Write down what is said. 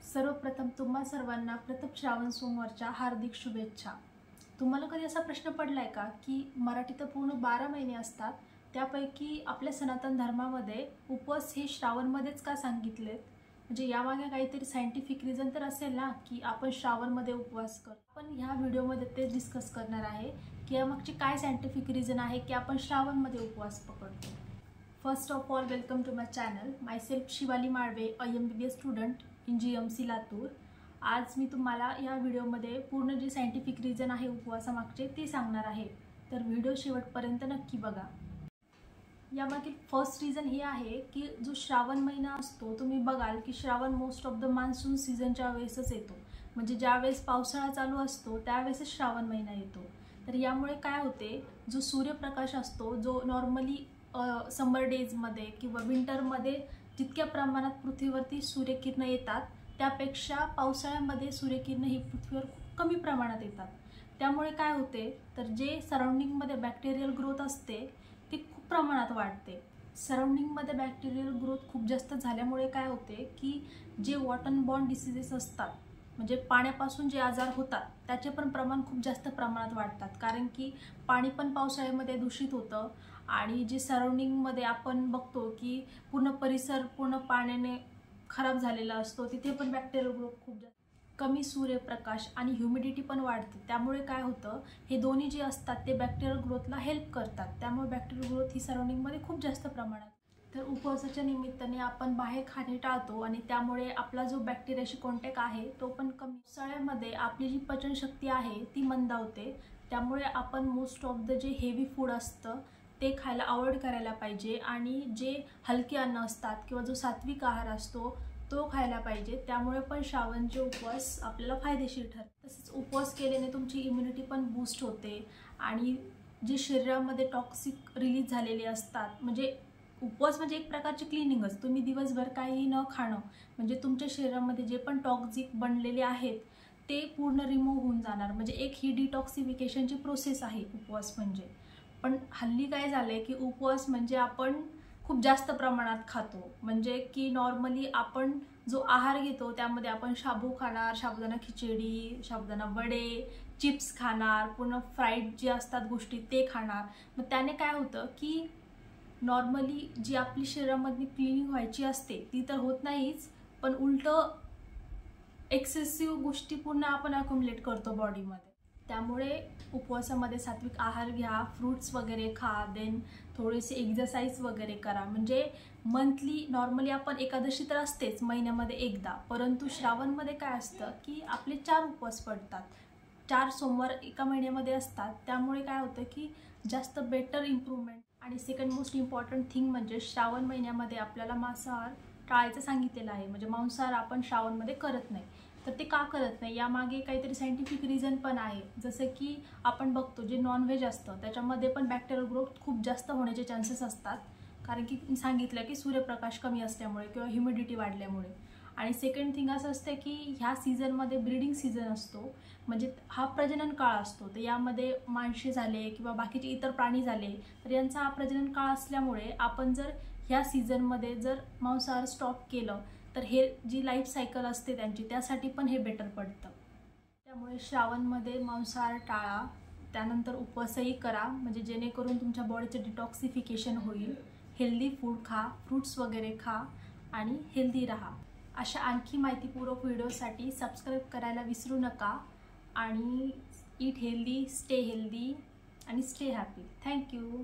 सर्वप्रथम तुम्हा सर्वांना प्रथम श्रावण सोमवारच्या हार्दिक शुभेच्छा। तुम्हाला कधी असा प्रश्न पडलाय का की मराठीत पूर्ण 12 महिने असतात, त्यापैकी आपल्या सनातन धर्मामध्ये उपवास हे श्रावणमध्येच का सांगितलेत? म्हणजे यामागे काहीतरी सायंटिफिक रिझन तर असेल ना की आपण श्रावणमध्ये उपवास करतो। आपण ह्या व्हिडिओमध्ये ते डिस्कस करणार आहे की यामागची काय सायंटिफिक रिझन आहे की आपण श्रावणमध्ये उपवास पकडतो। First of all, welcome to my channel. Myself Shivali Malve, MBBS student in GMC Latur. आज मी तुम्हाला या व्हिडिओमध्ये पूर्ण जे सायंटिफिक रिझन आहे उपवासामागचे ते सांगणार आहे, तर व्हिडिओ शेवटपर्यंत नक्की बघा। यामागील फर्स्ट रिझन हे आहे की जो श्रावण महिना असतो, तुम्ही बघाल की Shravan most of the monsoon सीझनच्या वेळेसच येतो, म्हणजे ज्यावेळेस पावसाळा चालू असतो त्यावेळेसच श्रावण महिना येतो। तर यामुळे काय होते, जो सूर्यप्रकाश असतो जो नॉर्मली समर डेजमध्ये किंवा विंटरमध्ये जितक्या प्रमाणात पृथ्वीवरती सूर्यकिरणं येतात त्यापेक्षा पावसाळ्यामध्ये सूर्यकिरणं ही पृथ्वीवर खूप कमी प्रमाणात येतात। त्यामुळे काय होते, तर जे सराउंडिंगमध्ये बॅक्टेरियल ग्रोथ असते ती खूप प्रमाणात वाढते। सराउंडिंगमध्ये बॅक्टेरियल ग्रोथ खूप जास्त झाल्यामुळे काय होते की जे वॉटर बॉर्न डिसीजेस असतात, म्हणजे पाण्यापासून जे आजार होतात त्याचे पण प्रमाण खूप जास्त प्रमाणात वाढतात, कारण की पाणी पण पावसाळ्यामध्ये दूषित होतं आणि जे सराउंडिंगमध्ये आपण बघतो की पूर्ण परिसर पूर्ण पाण्याने खराब झालेला असतो, तिथे पण बॅक्टेरियल ग्रोथ खूप जास्त, कमी सूर्यप्रकाश आणि ह्युमिडिटी पण वाढते। त्यामुळे काय होतं, हे दोन्ही जे असतात ते बॅक्टेरियल ग्रोथला हेल्प करतात, त्यामुळे बॅक्टेरियल ग्रोथ ही सराउंडिंगमध्ये खूप जास्त प्रमाणात। तर उपवासाच्या निमित्ताने आपण बाहेर खाणे टाळतो आणि त्यामुळे आपला जो बॅक्टेरियाशी कॉन्टॅक्ट आहे तो पण कमी। पावसाळ्यामध्ये आपली जी पचनशक्ती आहे ती मंदावते, त्यामुळे आपण मोस्ट ऑफ द जे हेवी फूड असतं ते खायला अवॉइड करायला पाहिजे आणि जे हलके अन्न असतात किंवा जो सात्विक आहार असतो तो खायला पाहिजे। त्यामुळे पण श्रावणचे उपवास आपल्याला फायदेशीर ठरतात। तसेच उपवास केल्याने तुमची इम्युनिटी पण बूस्ट होते आणि जे शरीरामध्ये टॉक्सिक रिलीज झालेले असतात, म्हणजे उपवास म्हणजे एक प्रकारची क्लिनिंगच। तुम्ही दिवसभर काही न खाणं म्हणजे तुमच्या शरीरामध्ये जे पण टॉक्सिक बनलेले आहेत ते पूर्ण रिमूव्ह होऊन जाणार, म्हणजे एक ही डिटॉक्सिफिकेशनची प्रोसेस आहे उपवास म्हणजे। पण हल्ली काय झालंय की उपवास म्हणजे आपण खूप जास्त प्रमाणात खातो, म्हणजे की नॉर्मली आपण जो आहार घेतो त्यामध्ये आपण शाबू खाणार, साबुदाणा खिचडी, साबुदाणा वडे, चिप्स खाणार, पूर्ण फ्राईड जे असतात गोष्टी ते खाणार। मग त्याने काय होतं की नॉर्मली जी आपली शरीरामधली क्लिनिंग व्हायची असते ती तर होत नाहीच, पण उलटं एक्सेसिव्ह गोष्टी पुन्हा आपण अक्युमुलेट करतो बॉडीमध्ये। त्यामुळे उपवासामध्ये सात्विक आहार घ्या, फ्रूट्स वगैरे खा, देन थोडेसे एक्सरसाइज वगैरे करा। म्हणजे मंथली नॉर्मली आपण एकादशी तर असतेच महिन्यामध्ये एकदा, परंतु श्रावणमध्ये काय असतं की आपले 4 उपवास पडतात, 4 सोमवार एका महिन्यामध्ये असतात। त्यामुळे काय होतं की जास्त बेटर इम्प्रूव्हमेंट। आणि सेकंड मोस्ट इम्पॉर्टंट थिंग म्हणजे श्रावण महिन्यामध्ये आपल्याला मांसाहार टाळायचं सांगितलेलं आहे, म्हणजे मांसाहार आपण श्रावणमध्ये करत नाही। तर ते का करत नाही यामागे काहीतरी सायंटिफिक रिझन पण आहे। जसं की आपण बघतो जे नॉनव्हेज असतं त्याच्यामध्ये पण बॅक्टेरियल ग्रोथ खूप जास्त होण्याचे चान्सेस असतात, कारण की मी सांगितलं की सूर्यप्रकाश कमी असल्यामुळे किंवा ह्युमिडिटी वाढल्यामुळे। आणि सेकंड थिंग असं असतं की ह्या सीझनमध्ये ब्रीडिंग सीझन असतो, म्हणजे हा प्रजनन काळ असतो। तर यामध्ये माणसे झाले किंवा बाकीचे इतर प्राणी झाले तर यांचा हा प्रजनन काळ असल्यामुळे आपण जर ह्या सीझनमध्ये जर मांसाहार स्टॉप केलं तर हे जी लाईफ सायकल असते त्यांची त्यासाठी पण हे बेटर पडतं। त्यामुळे श्रावणमध्ये मांसाहार टाळा, त्यानंतर उपवासही करा, म्हणजे जेणेकरून तुमच्या बॉडीचं डिटॉक्सिफिकेशन होईल। हेल्दी फूड खा, फ्रूट्स वगैरे खा आणि हेल्दी राहा। अशा आणखी माहितीपूर्वक व्हिडिओसाठी सबस्क्राईब करायला विसरू नका आणि ईट हेल्दी, स्टे हेल्दी आणि स्टे हॅपी। थँक्यू।